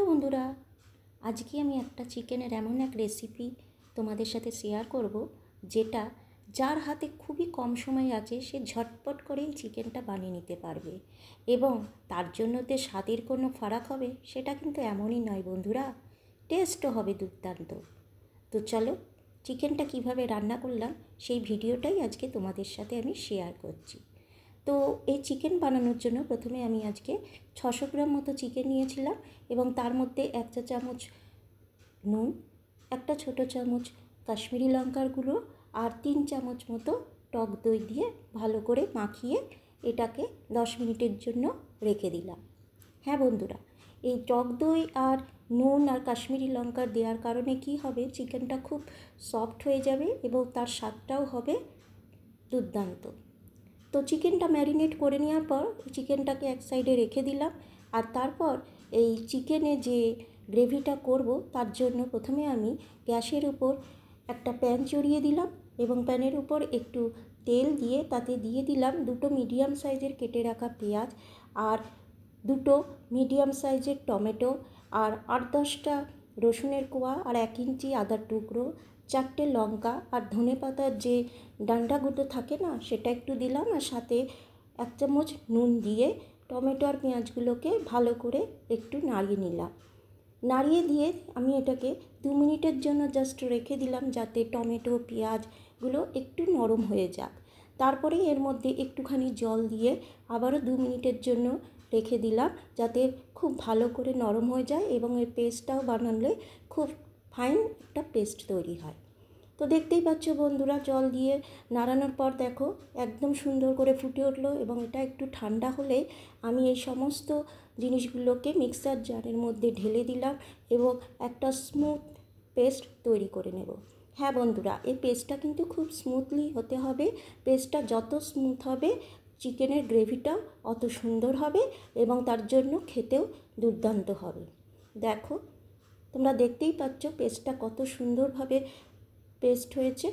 বন্ধুরা, আজকে আমি একটা চিকেনের এমন এক রেসিপি তোমাদের সাথে শেয়ার করব, যেটা যার হাতে খুবই কম সময় আছে সে ঝটপট করেই চিকেনটা বানিয়ে নিতে পারবে এবং তার জন্য যে স্বাদের কোনো ফারাক হবে সেটা কিন্তু এমনই নয় বন্ধুরা, টেস্টও হবে দুর্দান্ত। তো চলো চিকেনটা কিভাবে রান্না করলাম সেই ভিডিওটাই আজকে তোমাদের সাথে আমি শেয়ার করছি। তো এই চিকেন বানানোর জন্য প্রথমে আমি আজকে 600 গ্রাম মতো চিকেন নিয়েছিলাম এবং তার মধ্যে 1 চা চামচ নুন, একটা ছোটো চামচ কাশ্মীরি লঙ্কার গুঁড়ো আর 3 চামচ মতো টক দই দিয়ে ভালো করে মাখিয়ে এটাকে 10 মিনিটের জন্য রেখে দিলাম। হ্যাঁ বন্ধুরা, এই টক দই আর নুন আর কাশ্মীরি লঙ্কা দেওয়ার কারণে কি হবে, চিকেনটা খুব সফট হয়ে যাবে এবং তার স্বাদটাও হবে দুর্দান্ত। তো চিকেনটা ম্যারিনেট করে নেওয়ার পর চিকেনটাকে এক সাইডে রেখে দিলাম। আর তারপর এই চিকেনে যে গ্রেভিটা করব তার জন্য প্রথমে আমি গ্যাসের উপর একটা প্যান চড়িয়ে দিলাম এবং প্যানের উপর একটু তেল দিয়ে তাতে দিয়ে দিলাম 2 মিডিয়াম সাইজের কেটে রাখা পেঁয়াজ আর 2 মিডিয়াম সাইজের টমেটো আর 8-10টা রসুনের কোয়া আর 1 ইঞ্চি আদার টুকরো, 4টে লঙ্কা আর ধনেপাতার যে ডান্ডাগুলো থাকে না সেটা একটু দিলাম আর সাথে 1 চামচ নুন দিয়ে টমেটো আর পেঁয়াজগুলোকে ভালো করে একটু নাড়িয়ে নিলাম। নাড়িয়ে দিয়ে আমি এটাকে 2 মিনিটের জন্য জাস্ট রেখে দিলাম যাতে টমেটো পেঁয়াজগুলো একটু নরম হয়ে যাক। তারপরে এর মধ্যে একটুখানি জল দিয়ে আবারও 2 মিনিটের জন্য রেখে দিলাম যাতে খুব ভালো করে নরম হয়ে যায় এবং এর পেস্টটাও বানালে খুব ফাইন একটা পেস্ট তৈরি হয়। তো দেখতেই পাচ্ছ বন্ধুরা, জল দিয়ে নাড়ানোর পর দেখো একদম সুন্দর করে ফুটে উঠলো এবং এটা একটু ঠান্ডা হলে আমি এই সমস্ত জিনিসগুলোকে মিক্সার জারের মধ্যে ঢেলে দিলাম এবং একটা স্মুথ পেস্ট তৈরি করে নেব। হ্যাঁ বন্ধুরা, এই পেস্টটা কিন্তু খুব স্মুথলি হতে হবে। পেস্টটা যত স্মুথ হবে চিকেনের গ্রেভিটাও অত সুন্দর হবে এবং তার জন্য খেতেও দুর্দান্ত হবে। দেখো তোমরা দেখতেই পাচ্ছ পেস্টটা কত সুন্দরভাবে পেস্ট হয়েছে।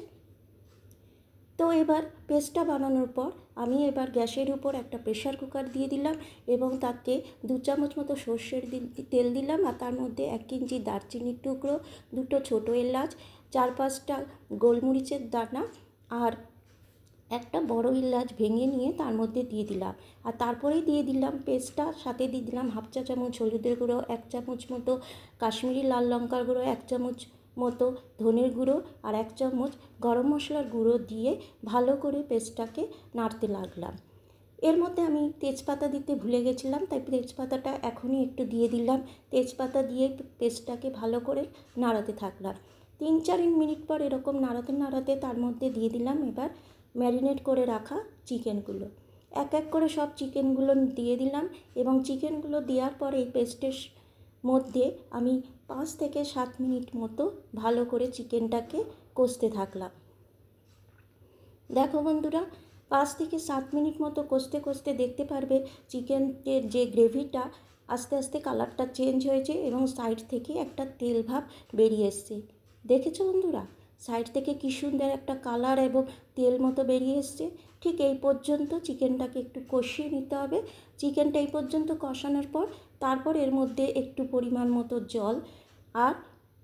তো এবার পেস্টটা বানানোর পর আমি এবার গ্যাসের উপর একটা প্রেশার কুকার দিয়ে দিলাম এবং তাতে 2 চামচ মতো সর্ষের তেল দিলাম আর তার মধ্যে 1 ইঞ্চি দারচিনির টুকরো, 2টো ছোটো এলাচ, 4-5টা গোলমরিচের দানা আর একটা বড় এলাচ ভেঙে নিয়ে তার মধ্যে দিয়ে দিলাম। আর তারপরেই দিয়ে দিলাম পেস্টটা, সাথে দিয়ে দিলাম 1/2 চা চামচ হলুদের গুঁড়ো, 1 চামচ মতো কাশ্মীরি লাল লঙ্কার গুঁড়ো, 1 চামচ মতো ধনের গুঁড়ো আর 1 চামচ গরম মশলার গুঁড়ো দিয়ে ভালো করে পেস্টটাকে নাড়তে লাগলাম। এর মধ্যে আমি তেজপাতা দিতে ভুলে গেছিলাম, তাই তেজপাতাটা এখনই একটু দিয়ে দিলাম। তেজপাতা দিয়ে পেস্টটাকে ভালো করে নাড়াতে থাকলাম। 3-4 মিনিট পর এরকম নাড়াতে নাড়াতে তার মধ্যে দিয়ে দিলাম এবার ম্যারিনেট করে রাখা চিকেনগুলো। এক এক করে সব চিকেনগুলো দিয়ে দিলাম এবং চিকেনগুলো দেওয়ার পর এই পেস্টের মধ্যে আমি 5 থেকে 7 মিনিট মতো ভালো করে চিকেনটাকে কষতে থাকলাম। দেখো বন্ধুরা, 5 থেকে 7 মিনিট মতো কষতে কষতে দেখতে পারবে চিকেনের যে গ্রেভিটা আস্তে আস্তে কালারটা চেঞ্জ হয়েছে এবং সাইড থেকে একটা তেল ভাব বেরিয়ে এসছে। দেখেছো বন্ধুরা, সাইড থেকে কী সুন্দর একটা কালার এবং তেল মতো বেরিয়ে এসছে। ঠিক এই পর্যন্ত চিকেনটাকে একটু কষিয়ে নিতে হবে। চিকেনটা এই পর্যন্ত কষানোর পর তারপর এর মধ্যে একটু পরিমাণ মতো জল আর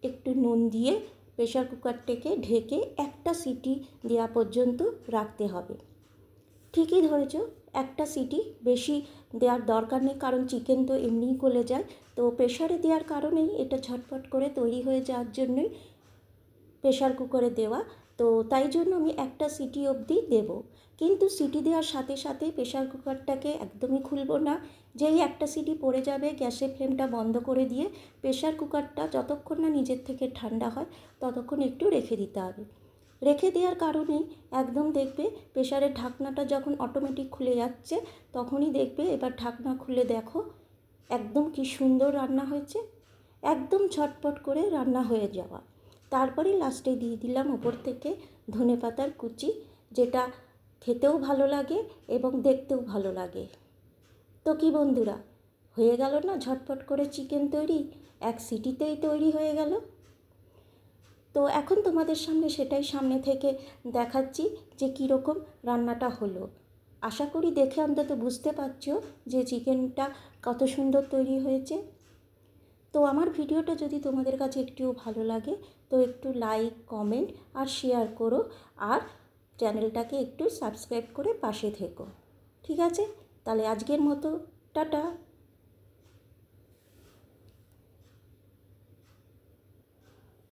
একটু নুন দিয়ে প্রেশার কুকারটাকে ঢেকে একটা সিটি দেওয়া পর্যন্ত রাখতে হবে। ঠিকই ধরেছ, একটা সিটি, বেশি দেওয়ার দরকার নেই কারণ চিকেন তো এমনিই গলে যায়। তো প্রেশারে দেওয়ার কারণেই এটা ঝটপট করে তৈরি হয়ে যাওয়ার জন্যই প্রেশার কুকারে দেওয়া। তো তাই জন্য আমি একটা সিটি অবধি দেব, কিন্তু সিটি দেওয়ার সাথে সাথে প্রেশার কুকারটাকে একদমই খুলব না। যেই একটা সিটি পড়ে যাবে গ্যাসের ফ্লেমটা বন্ধ করে দিয়ে প্রেশার কুকারটা যতক্ষণ না নিজের থেকে ঠান্ডা হয় ততক্ষণ একটু রেখে দিতে হবে। রেখে দেওয়ার কারণেই একদম দেখবে প্রেশারের ঢাকনাটা যখন অটোমেটিক খুলে যাচ্ছে তখনই দেখবে এবার ঢাকনা খুলে দেখো একদম কি সুন্দর রান্না হয়েছে, একদম ঝটপট করে রান্না হয়ে যাওয়া। তারপরে লাস্টে দিয়ে দিলাম ওপর থেকে ধনেপাতার কুচি, যেটা খেতেও ভালো লাগে এবং দেখতেও ভালো লাগে। তো কি বন্ধুরা, হয়ে গেল না ঝটপট করে চিকেন তৈরি, এক সিটিতেই তৈরি হয়ে গেল। তো এখন তোমাদের সামনে সেটাই সামনে থেকে দেখাচ্ছি যে কীরকম রান্নাটা হলো। আশা করি দেখে অন্তত বুঝতে পারছো যে চিকেনটা কত সুন্দর তৈরি হয়েছে। তো আমার ভিডিওটা যদি তোমাদের কাছে একটুও ভালো লাগে তো একটু লাইক, কমেন্ট আর শেয়ার করো, আর চ্যানেলটাকে একটু সাবস্ক্রাইব করে পাশে থেকো। ঠিক আছে, তাহলে আজকের মতো টাটা।